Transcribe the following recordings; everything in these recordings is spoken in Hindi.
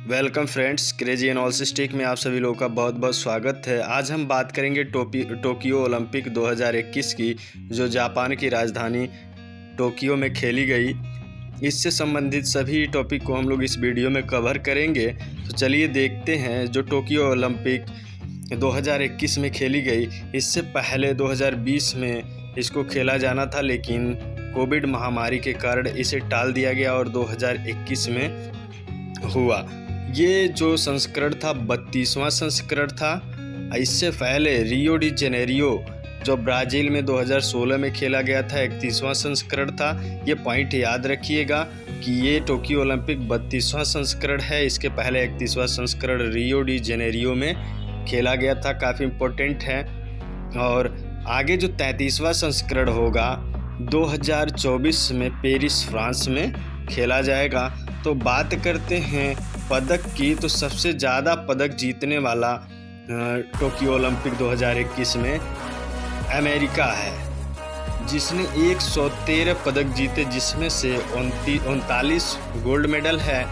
वेलकम फ्रेंड्स, क्रेजी एनालिसिस्टिक में आप सभी लोगों का बहुत बहुत स्वागत है। आज हम बात करेंगे टोक्यो ओलंपिक 2021 की, जो जापान की राजधानी टोक्यो में खेली गई। इससे संबंधित सभी टॉपिक को हम लोग इस वीडियो में कवर करेंगे। तो चलिए देखते हैं। जो टोक्यो ओलंपिक 2021 में खेली गई, इससे पहले 2020 में इसको खेला जाना था, लेकिन कोविड महामारी के कारण इसे टाल दिया गया और 2021 में हुआ। ये जो संस्करण था 32वां संस्करण था। इससे पहले रियो डी जेनेरियो जो ब्राज़ील में 2016 में खेला गया था 31वां संस्करण था। ये पॉइंट याद रखिएगा कि ये टोक्यो ओलंपिक 32वां संस्करण है। इसके पहले 31वां संस्करण रियो डी जेनेरियो में खेला गया था, काफ़ी इम्पोर्टेंट है। और आगे जो 33वां संस्करण होगा 2024 में पेरिस फ्रांस में खेला जाएगा। तो बात करते हैं पदक की, तो सबसे ज़्यादा पदक जीतने वाला टोक्यो ओलंपिक 2021 में अमेरिका है, जिसने 113 पदक जीते, जिसमें से 39 गोल्ड मेडल है,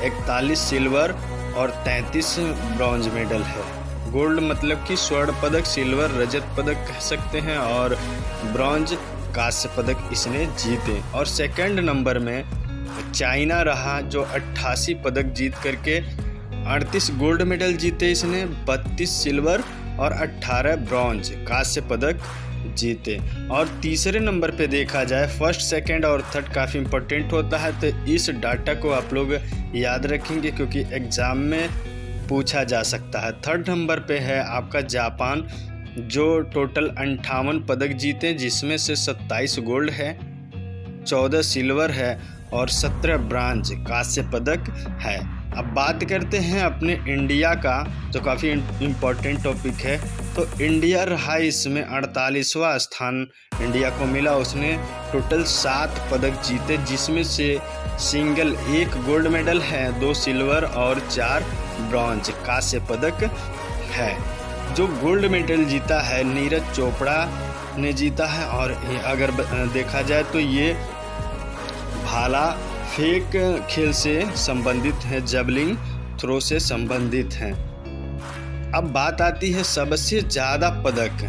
41 सिल्वर और 33 ब्रॉन्ज मेडल है। गोल्ड मतलब कि स्वर्ण पदक, सिल्वर रजत पदक कह सकते हैं, और ब्रॉन्ज कांस्य पदक इसने जीते। और सेकंड नंबर में चाइना रहा, जो 88 पदक जीत करके 38 गोल्ड मेडल जीते इसने, 32 सिल्वर और 18 ब्रॉन्ज कांस्य पदक जीते। और तीसरे नंबर पे देखा जाए, फर्स्ट सेकंड और थर्ड काफ़ी इम्पोर्टेंट होता है, तो इस डाटा को आप लोग याद रखेंगे क्योंकि एग्ज़ाम में पूछा जा सकता है। थर्ड नंबर पे है आपका जापान, जो टोटल 58 पदक जीते, जिसमें से 27 गोल्ड है, 14 सिल्वर है और 17 ब्रॉन्ज कांस्य पदक है। अब बात करते हैं अपने इंडिया का, जो काफ़ी इम्पोर्टेंट टॉपिक है। तो इंडिया रहा इसमें 48वां स्थान इंडिया को मिला। उसने टोटल 7 पदक जीते, जिसमें से सिंगल 1 गोल्ड मेडल है, 2 सिल्वर और 4 ब्रॉन्ज कांस्य पदक है। जो गोल्ड मेडल जीता है नीरज चोपड़ा ने जीता है, और अगर देखा जाए तो ये भाला फेंक खेल से संबंधित है, जेवलिन थ्रो से संबंधित हैं। अब बात आती है सबसे ज़्यादा पदक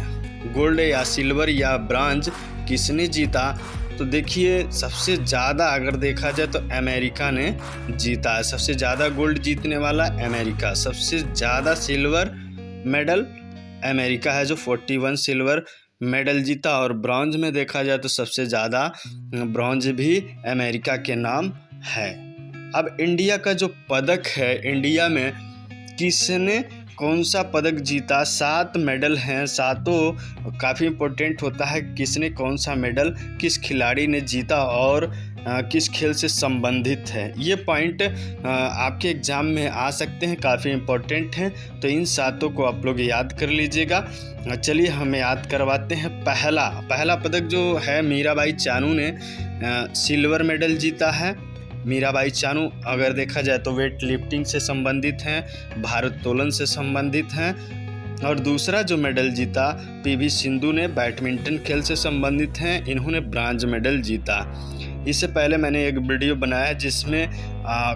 गोल्ड या सिल्वर या ब्रॉन्ज किसने जीता। तो देखिए, सबसे ज़्यादा अगर देखा जाए तो अमेरिका ने जीता है। सबसे ज़्यादा गोल्ड जीतने वाला अमेरिका, सबसे ज़्यादा सिल्वर मेडल अमेरिका है, जो 41 सिल्वर मेडल जीता। और ब्रॉन्ज में देखा जाए तो सबसे ज़्यादा ब्रॉन्ज भी अमेरिका के नाम है। अब इंडिया का जो पदक है, इंडिया में किसने कौन सा पदक जीता, 7 मेडल हैं, सातों काफ़ी इम्पोर्टेंट होता है। किसने कौन सा मेडल, किस खिलाड़ी ने जीता और किस खेल से संबंधित है, ये पॉइंट आपके एग्ज़ाम में आ सकते हैं, काफ़ी इम्पोर्टेंट हैं। तो इन सातों को आप लोग याद कर लीजिएगा। चलिए हम याद करवाते हैं। पहला पदक जो है, मीराबाई चानू ने सिल्वर मेडल जीता है। मीराबाई चानू अगर देखा जाए तो वेट लिफ्टिंग से संबंधित हैं, भारोत्तोलन से संबंधित हैं। और दूसरा जो मेडल जीता पीवी सिंधु ने, बैडमिंटन खेल से संबंधित हैं, इन्होंने ब्रॉन्ज मेडल जीता। इससे पहले मैंने एक वीडियो बनाया है जिसमें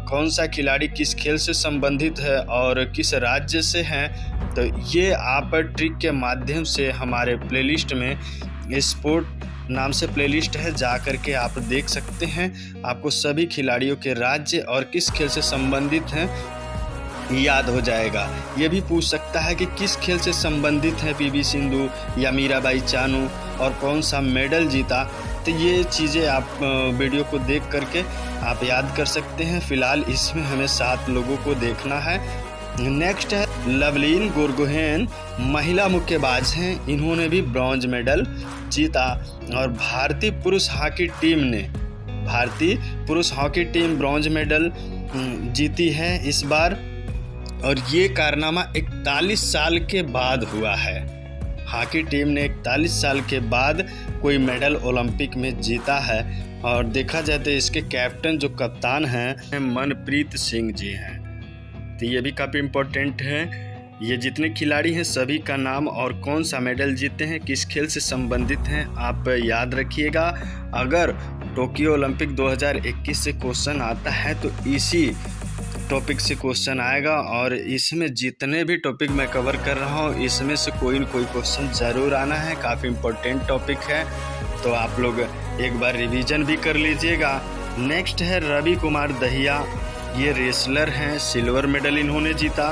कौन सा खिलाड़ी किस खेल से संबंधित है और किस राज्य से हैं। तो ये आप ट्रिक के माध्यम से हमारे प्लेलिस्ट में स्पोर्ट नाम से प्लेलिस्ट है, जा कर के आप देख सकते हैं। आपको सभी खिलाड़ियों के राज्य और किस खेल से संबंधित हैं याद हो जाएगा। ये भी पूछ सकता है कि किस खेल से संबंधित है पीवी सिंधु या मीराबाई चानू और कौन सा मेडल जीता। तो ये चीज़ें आप वीडियो को देख करके आप याद कर सकते हैं। फ़िलहाल इसमें हमें 7 लोगों को देखना है। नेक्स्ट है लवलीन गोर्गोहेन, महिला मुक्केबाज हैं, इन्होंने भी ब्रॉन्ज मेडल जीता। और भारतीय पुरुष हॉकी टीम ब्रॉन्ज मेडल जीती है इस बार। और ये कारनामा 41 साल के बाद हुआ है। हॉकी टीम ने 41 साल के बाद कोई मेडल ओलंपिक में जीता है। और देखा जाए तो इसके कैप्टन जो कप्तान हैं मनप्रीत सिंह जी हैं। तो ये भी काफ़ी इम्पोर्टेंट है। ये जितने खिलाड़ी हैं सभी का नाम और कौन सा मेडल जीते हैं, किस खेल से संबंधित हैं, आप याद रखिएगा। अगर टोक्यो ओलंपिक 2021 से क्वेश्चन आता है तो इसी टॉपिक से क्वेश्चन आएगा और इसमें जितने भी टॉपिक मैं कवर कर रहा हूँ इसमें से कोई न कोई क्वेश्चन ज़रूर आना है। काफ़ी इम्पोर्टेंट टॉपिक है, तो आप लोग एक बार रिवीजन भी कर लीजिएगा। नेक्स्ट है रवि कुमार दहिया, ये रेसलर हैं, सिल्वर मेडल इन्होंने जीता।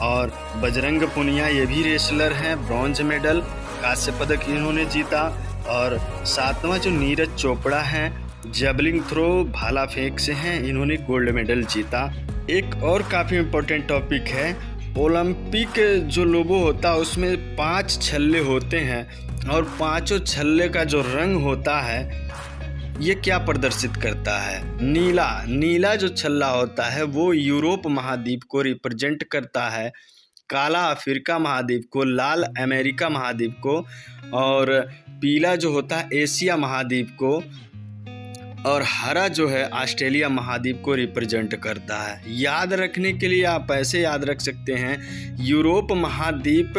और बजरंग पुनिया ये भी रेसलर हैं, ब्रॉन्ज मेडल कांस्य पदक इन्होंने जीता। और सातवां जो नीरज चोपड़ा हैं, जेवलिन थ्रो भाला फेंक से हैं, इन्होंने गोल्ड मेडल जीता। एक और काफ़ी इम्पोर्टेंट टॉपिक है, ओलंपिक जो लोगो होता है उसमें 5 छल्ले होते हैं और पांचों छल्ले का जो रंग होता है ये क्या प्रदर्शित करता है? नीला। नीला जो छल्ला होता है वो यूरोप महाद्वीप को रिप्रेजेंट करता है, काला अफ्रीका महाद्वीप को, लाल अमेरिका महाद्वीप को, और पीला जो होता है एशिया महाद्वीप को, और हरा जो है ऑस्ट्रेलिया महाद्वीप को रिप्रेजेंट करता है। याद रखने के लिए आप ऐसे याद रख सकते हैं, यूरोप महाद्वीप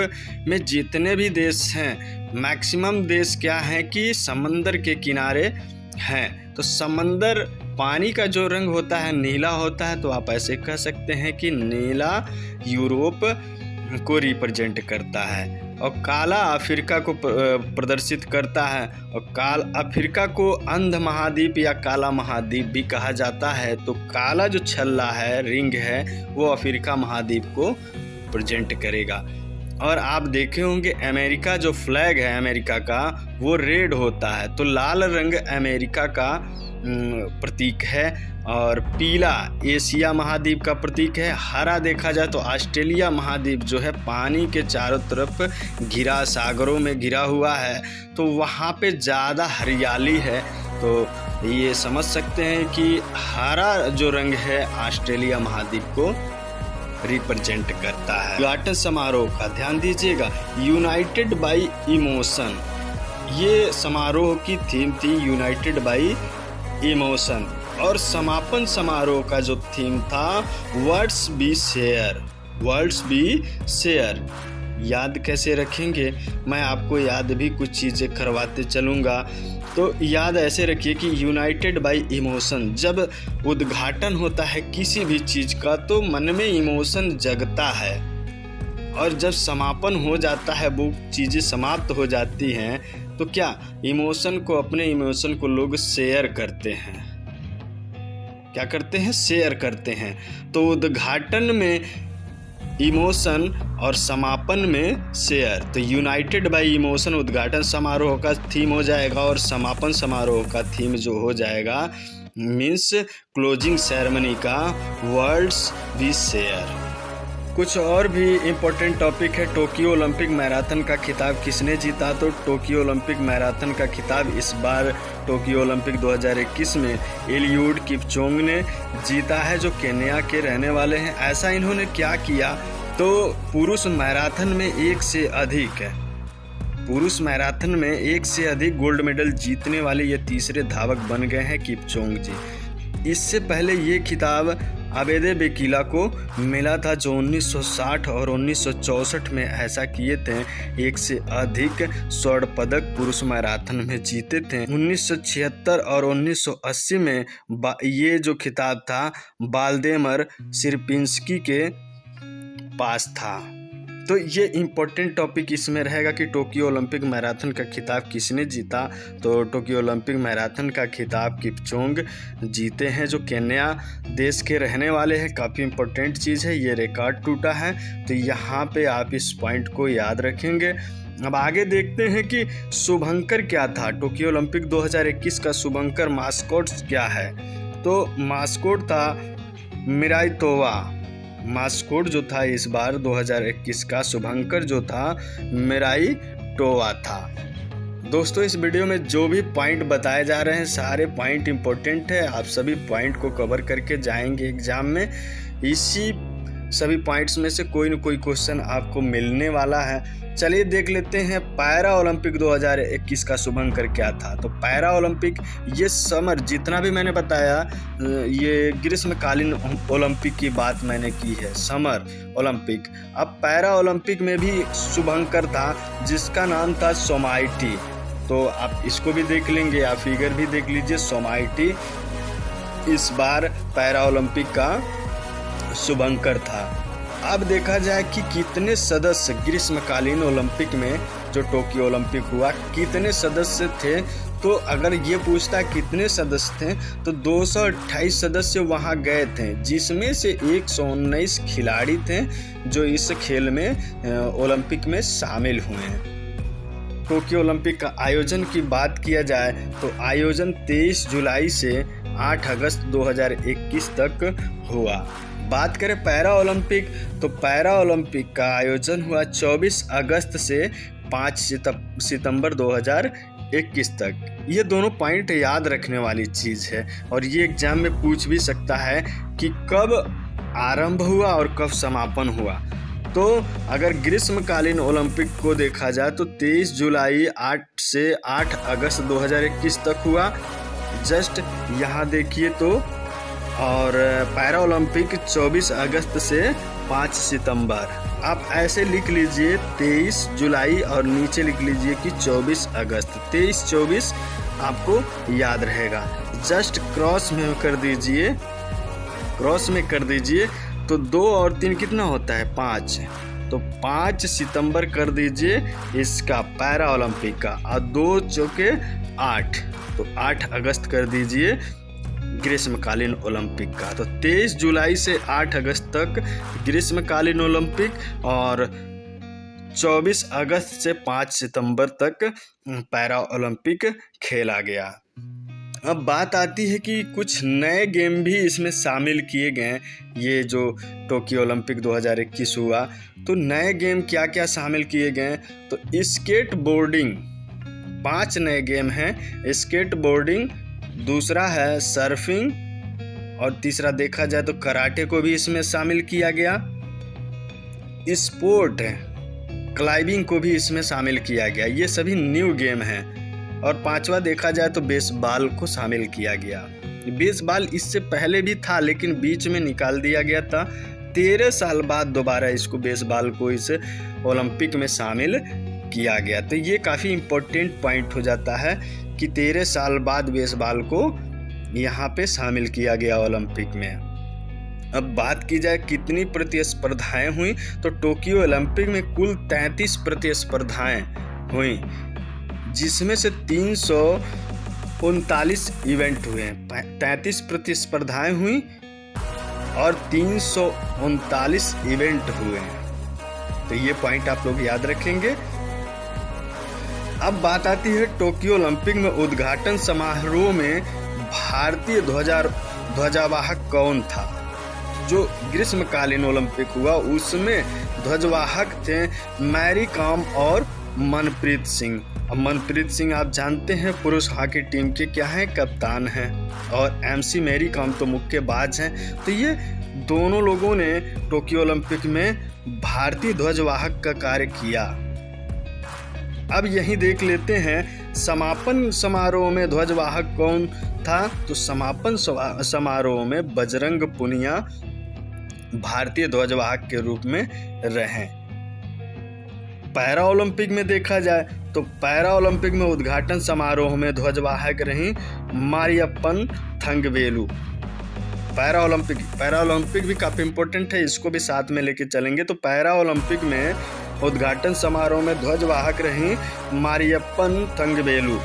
में जितने भी देश हैं मैक्सिमम देश क्या हैं कि समंदर के किनारे हैं, तो समंदर पानी का जो रंग होता है नीला होता है, तो आप ऐसे कह सकते हैं कि नीला यूरोप को रिप्रेजेंट करता है। और काला अफ्रीका को प्रदर्शित करता है, और अफ्रीका को अंध महाद्वीप या काला महाद्वीप भी कहा जाता है। तो काला जो छल्ला है, रिंग है, वो अफ्रीका महाद्वीप को प्रेजेंट करेगा। और आप देखे होंगे अमेरिका जो फ्लैग है अमेरिका का वो रेड होता है, तो लाल रंग अमेरिका का प्रतीक है, और पीला एशिया महाद्वीप का प्रतीक है। हरा देखा जाए तो ऑस्ट्रेलिया महाद्वीप जो है पानी के चारों तरफ घिरा, सागरों में घिरा हुआ है, तो वहाँ पे ज़्यादा हरियाली है, तो ये समझ सकते हैं कि हरा जो रंग है ऑस्ट्रेलिया महाद्वीप को रिप्रेजेंट करता है। उद्घाटन समारोह का ध्यान दीजिएगा, यूनाइटेड बाई इमोशन, ये समारोह की थीम थी यूनाइटेड बाई इमोशन। और समापन समारोह का जो थीम था words be share, words be share. याद कैसे रखेंगे, मैं आपको याद भी कुछ चीज़ें करवाते चलूँगा। तो याद ऐसे रखिए कि यूनाइटेड बाय इमोशन, जब उद्घाटन होता है किसी भी चीज़ का तो मन में इमोशन जगता है, और जब समापन हो जाता है, वो चीज़ें समाप्त हो जाती हैं, तो क्या इमोशन को, अपने इमोशन को लोग शेयर करते हैं। क्या करते हैं? शेयर करते हैं। तो उद्घाटन में इमोशन और समापन में शेयर, तो यूनाइटेड बाय इमोशन उद्घाटन समारोह का थीम हो जाएगा, और समापन समारोह का थीम जो हो जाएगा मीन्स क्लोजिंग सेरेमनी का वर्ड्स बी शेयर। कुछ और भी इम्पोर्टेंट टॉपिक है, टोक्यो ओलंपिक मैराथन का खिताब किसने जीता? तो टोक्यो ओलंपिक मैराथन का खिताब इस बार टोक्यो ओलंपिक 2021 में एलियूड किपचोंग ने जीता है, जो केन्या के रहने वाले हैं। ऐसा इन्होंने क्या किया, तो पुरुष मैराथन में एक से अधिक है, पुरुष मैराथन में एक से अधिक गोल्ड मेडल जीतने वाले ये तीसरे धावक बन गए हैं किपचोंग जी। इससे पहले ये खिताब आबेदे बेकिला को मिला था, जो 1960 और 1964 में ऐसा किए थे, एक से अधिक स्वर्ण पदक पुरुष मैराथन में जीते थे। 1976 और 1980 में ये जो खिताब था वाल्देमर सिरपिंस्की के पास था। तो ये इम्पोर्टेंट टॉपिक इसमें रहेगा कि टोक्यो ओलंपिक मैराथन का खिताब किसने जीता। तो टोक्यो ओलंपिक मैराथन का खिताब किपचोंग जीते हैं, जो केन्या देश के रहने वाले हैं। काफ़ी इम्पोर्टेंट चीज़ है, ये रिकॉर्ड टूटा है, तो यहाँ पे आप इस पॉइंट को याद रखेंगे। अब आगे देखते हैं कि शुभंकर क्या था। टोक्यो ओलंपिक 2021 का शुभंकर मास्कोट क्या है? तो मास्कोट था मिराई तोवा। मास्कोट जो था इस बार 2021 का शुभंकर जो था मिराई टोवा था। दोस्तों, इस वीडियो में जो भी पॉइंट बताए जा रहे हैं सारे पॉइंट इम्पोर्टेंट है, आप सभी पॉइंट को कवर करके जाएंगे एग्जाम में। इसी सभी पॉइंट्स में से कोई न कोई क्वेश्चन आपको मिलने वाला है। चलिए देख लेते हैं पैरा ओलंपिक 2021 का शुभंकर क्या था। तो पैरा ओलंपिक ये समर, जितना भी मैंने बताया ये ग्रीष्मकालीन ओलंपिक की बात मैंने की है, समर ओलंपिक। अब पैरा ओलंपिक में भी शुभंकर था, जिसका नाम था सोमाइटी। तो आप इसको भी देख लेंगे, आप फिगर भी देख लीजिए। सोमाइटी इस बार पैरा ओलंपिक का शुभंकर था। अब देखा जाए कि कितने सदस्य ग्रीष्मकालीन ओलंपिक में, जो टोक्यो ओलंपिक हुआ, कितने सदस्य थे, तो अगर ये पूछता कितने सदस्य थे तो 228 सदस्य वहाँ गए थे, जिसमें से 119 खिलाड़ी थे जो इस खेल में ओलंपिक में शामिल हुए हैं। टोक्यो ओलंपिक का आयोजन की बात किया जाए तो आयोजन 23 जुलाई से 8 अगस्त 2021 तक हुआ। बात करें पैरा ओलंपिक, तो पैरा ओलंपिक का आयोजन हुआ 24 अगस्त से 5 सितंबर 2021 तक। ये दोनों पॉइंट याद रखने वाली चीज़ है और ये एग्जाम में पूछ भी सकता है कि कब आरंभ हुआ और कब समापन हुआ। तो अगर ग्रीष्मकालीन ओलंपिक को देखा जाए तो 23 जुलाई 8 से 8 अगस्त 2021 तक हुआ, जस्ट यहाँ देखिए तो। और पैरा ओलंपिक 24 अगस्त से 5 सितंबर। आप ऐसे लिख लीजिए 23 जुलाई और नीचे लिख लीजिए कि 24 अगस्त। 23-24 आपको याद रहेगा। जस्ट क्रॉस में कर दीजिए, क्रॉस में कर दीजिए तो 2 और 3 कितना होता है, 5। तो 5 सितंबर कर दीजिए इसका पैरा ओलंपिक का, और 2 चौके 8, तो 8 अगस्त कर दीजिए ग्रीष्मकालीन ओलंपिक का। तो 23 जुलाई से 8 अगस्त तक ग्रीष्मकालीन ओलंपिक और 24 अगस्त से 5 सितंबर तक पैरा ओलंपिक खेला गया। अब बात आती है कि कुछ नए गेम भी इसमें शामिल किए गए। ये जो टोक्यो ओलंपिक 2021 हुआ, तो नए गेम क्या क्या शामिल किए गए, तो स्केट बोर्डिंग 5 नए गेम हैं। स्केट बोर्डिंग, दूसरा है सर्फिंग, और तीसरा देखा जाए तो कराटे को भी इसमें शामिल किया गया। स्पोर्ट क्लाइंबिंग को भी इसमें शामिल किया गया। ये सभी न्यू गेम हैं। और 5वां देखा जाए तो बेसबॉल को शामिल किया गया। बेसबॉल इससे पहले भी था लेकिन बीच में निकाल दिया गया था। 13 साल बाद दोबारा इसको बेसबॉल को इस ओलंपिक में शामिल किया गया। तो ये काफ़ी इम्पोर्टेंट पॉइंट हो जाता है कि 13 साल बाद बेसबॉल को यहाँ पे शामिल किया गया ओलंपिक में। अब बात की जाए कितनी प्रतिस्पर्धाएं हुई, तो टोक्यो ओलंपिक में कुल 33 प्रतिस्पर्धाएं हुई, जिसमें से 339 इवेंट हुए हैं। 33 प्रतिस्पर्धाएं हुई और 339 इवेंट हुए हैं। तो ये पॉइंट आप लोग याद रखेंगे। अब बात आती है टोक्यो ओलंपिक में उद्घाटन समारोह में भारतीय ध्वजावाहक कौन था। जो ग्रीष्मकालीन ओलंपिक हुआ उसमें ध्वजवाहक थे मैरी कॉम और मनप्रीत सिंह। अब मनप्रीत सिंह आप जानते हैं पुरुष हॉकी टीम के क्या हैं, कप्तान हैं, और MC मैरी कॉम तो मुक्केबाज हैं। तो ये दोनों लोगों ने टोक्यो ओलंपिक में भारतीय ध्वजवाहक का कार्य किया। अब यही देख लेते हैं समापन समारोह में ध्वजवाहक कौन था। तो समापन समारोह में बजरंग पुनिया भारतीय ध्वजवाहक के रूप में रहे। पैरा ओलंपिक में देखा जाए तो पैरा ओलंपिक में उद्घाटन समारोह में ध्वजवाहक रही मारियप्पन थंगवेलु। पैरा ओलंपिक भी काफ़ी इम्पोर्टेंट है, इसको भी साथ में लेके चलेंगे। तो पैरा ओलंपिक में उद्घाटन समारोह में ध्वजवाहक रही मारियप्पन थंगवेलु,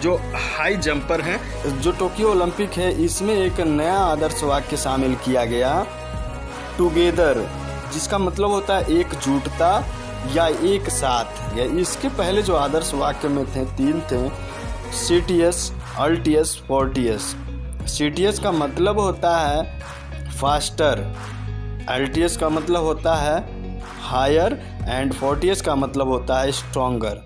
जो हाई जंपर हैं। जो टोक्यो ओलंपिक है इसमें एक नया आदर्श वाक्य शामिल किया गया, टुगेदर, जिसका मतलब होता है एकजुटता या एक साथ। या इसके पहले जो आदर्श वाक्य में थे 3 थे, CTS, LTS, FORTIS। CTS का मतलब होता है फास्टर, LTS का मतलब होता है हायर, एंड FORTIS का मतलब होता है स्ट्रॉन्गर,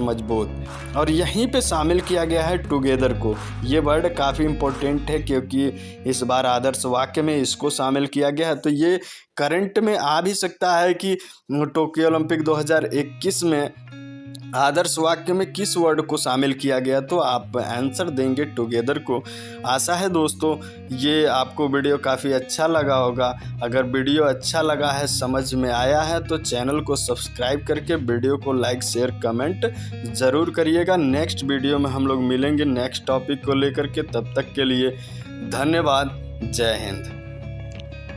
मजबूत। और यहीं पे शामिल किया गया है टुगेदर को। ये वर्ड काफ़ी इम्पोर्टेंट है क्योंकि इस बार आदर्श वाक्य में इसको शामिल किया गया है। तो ये करंट में आ भी सकता है कि टोक्यो ओलंपिक 2021 में आदर्श वाक्य में किस वर्ड को शामिल किया गया, तो आप आंसर देंगे टुगेदर को। आशा है दोस्तों ये आपको वीडियो काफ़ी अच्छा लगा होगा। अगर वीडियो अच्छा लगा है, समझ में आया है, तो चैनल को सब्सक्राइब करके वीडियो को लाइक शेयर कमेंट ज़रूर करिएगा। नेक्स्ट वीडियो में हम लोग मिलेंगे नेक्स्ट टॉपिक को लेकर के। तब तक के लिए धन्यवाद। जय हिंद।